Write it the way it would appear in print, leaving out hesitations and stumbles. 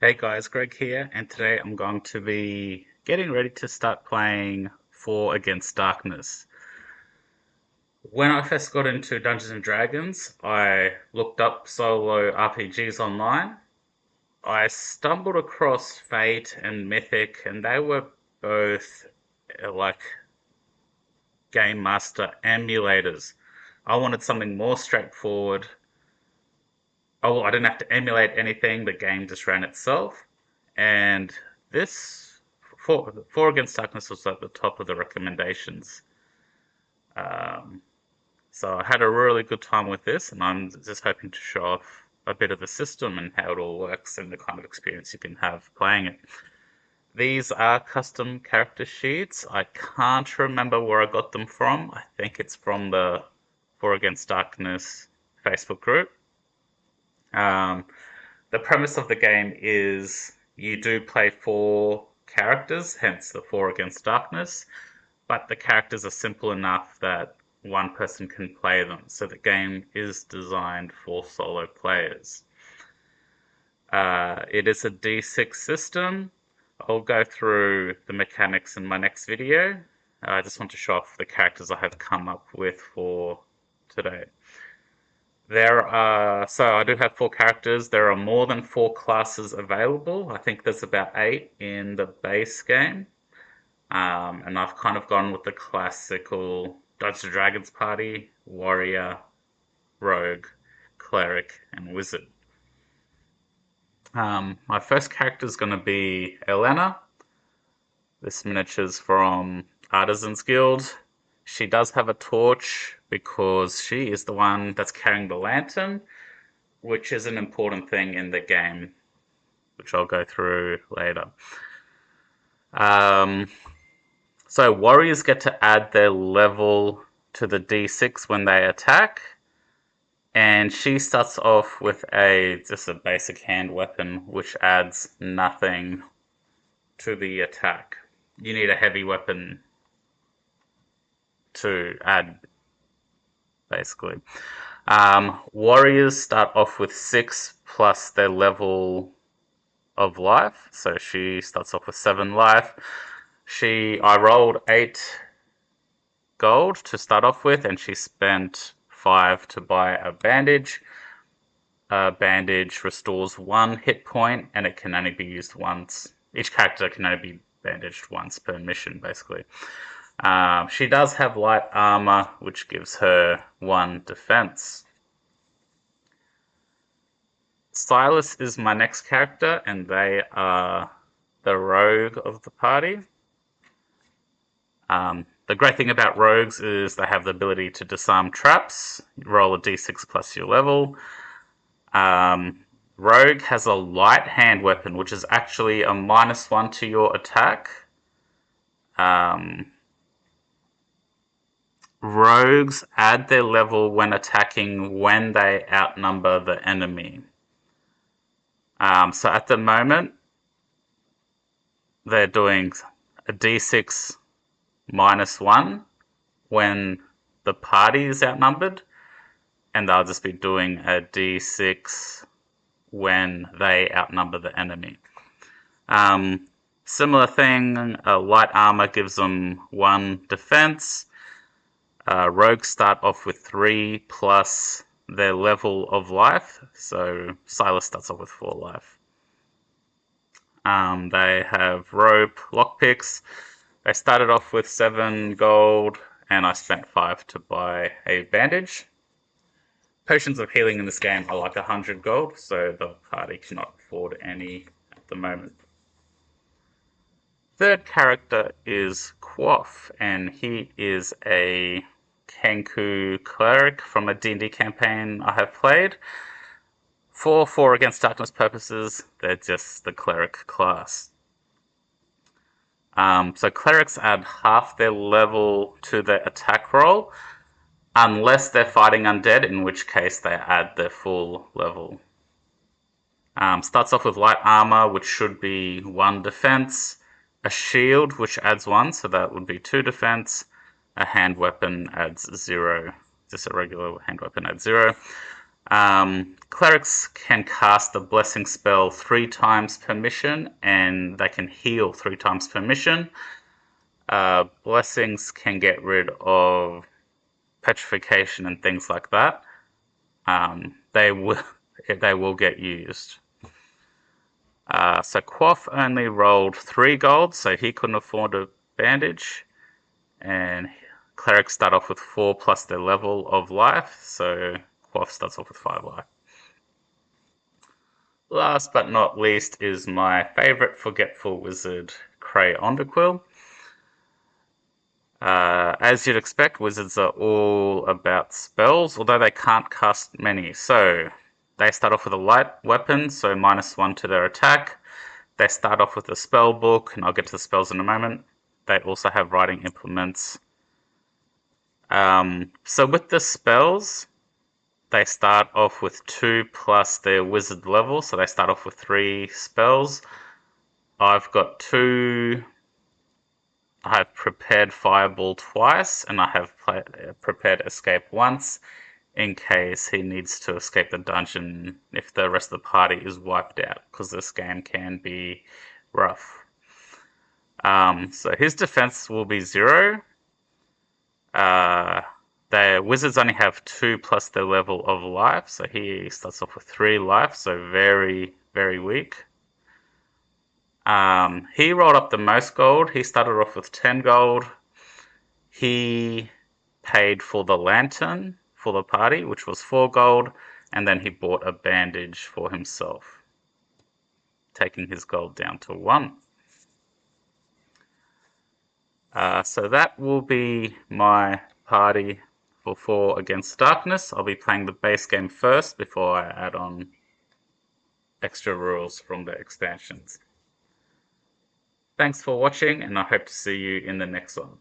Hey guys, Greg here, and today I'm going to be getting ready to start playing 4 Against Darkness. When I first got into Dungeons and Dragons, I looked up solo RPGs online. I stumbled across Fate and Mythic, and they were both like Game Master emulators. I wanted something more straightforward. Oh, I didn't have to emulate anything, the game just ran itself. And this Four Against Darkness was at the top of the recommendations. Um, so I had a really good time with this, and I'm just hoping to show off a bit of the system and how it all works and the kind of experience you can have playing it. These are custom character sheets. I can't remember where I got them from. I think it's from the Four Against Darkness Facebook group. Um, the premise of the game is you do play 4 characters, hence the Four Against Darkness, but the characters are simple enough that one person can play them. So the game is designed for solo players. It is a D6 system. I'll go through the mechanics in my next video. I just want to show off the characters I have come up with for today. So I do have 4 characters. There are more than 4 classes available. I think there's about 8 in the base game. And I've kind of gone with the classical Dungeons and Dragons party, warrior, rogue, cleric, and wizard. My first character is going to be Elena. This miniature's from Artisans Guild. She does have a torch because she is the one that's carrying the lantern, which is an important thing in the game, which I'll go through later. Um, so warriors get to add their level to the d6 when they attack, and she starts off with just a basic hand weapon, which adds nothing to the attack. You need a heavy weapon to add, basically. Warriors start off with 6 plus their level of life. So she starts off with 7 life. I rolled 8 gold to start off with, and she spent 5 to buy a bandage. A bandage restores 1 hit point, and it can only be used once. Each character can only be bandaged once per mission, basically. She does have light armor, which gives her 1 defense. Silas is my next character, and they are the rogue of the party. The great thing about rogues is they have the ability to disarm traps. You roll a d6 plus your level. Rogue has a light hand weapon, which is actually a -1 to your attack. Rogues add their level when attacking when they outnumber the enemy. So at the moment, they're doing a d6 -1 when the party is outnumbered, and they'll just be doing a d6 when they outnumber the enemy. Similar thing, light armor gives them 1 defense. Rogues start off with 3 plus their level of life, so Silas starts off with 4 life. They have rope, lockpicks. They started off with 7 gold, and I spent 5 to buy a bandage. Potions of healing in this game are like 100 gold, so the party cannot afford any at the moment. Third character is Quoth, and he is a Kenku cleric from a D&D campaign I have played. For Four Against Darkness purposes, they're just the cleric class. So clerics add half their level to their attack roll, unless they're fighting undead, in which case they add their full level. Starts off with light armor, which should be 1 defense, a shield, which adds 1, so that would be 2 defense, a hand weapon adds 0, just a regular hand weapon adds 0. Clerics can cast the blessing spell 3 times per mission, and they can heal 3 times per mission. Blessings can get rid of petrification and things like that. They will get used. So Quoth only rolled 3 gold, so he couldn't afford a bandage. And clerics start off with 4 plus their level of life, so Quoth starts off with 5 life. Last but not least is my favourite forgetful wizard, Cray Onderquill. As you'd expect, wizards are all about spells, although they can't cast many. So they start off with a light weapon, so -1 to their attack. They start off with a spell book, and I'll get to the spells in a moment. They also have writing implements. So with the spells, they start off with 2 plus their wizard level, so they start off with 3 spells. I've got 2. I have prepared Fireball twice, and I have prepared Escape once, in case he needs to escape the dungeon if the rest of the party is wiped out, because this game can be rough. So his defense will be 0. The wizards only have 2 plus their level of life, so he starts off with 3 life, so very, very weak. He rolled up the most gold. He started off with 10 gold. He paid for the lantern for the party, which was 4 gold, and then he bought a bandage for himself, taking his gold down to 1. So that will be my party for 4 Against Darkness. I'll be playing the base game first before I add on extra rules from the expansions. Thanks for watching, and I hope to see you in the next one.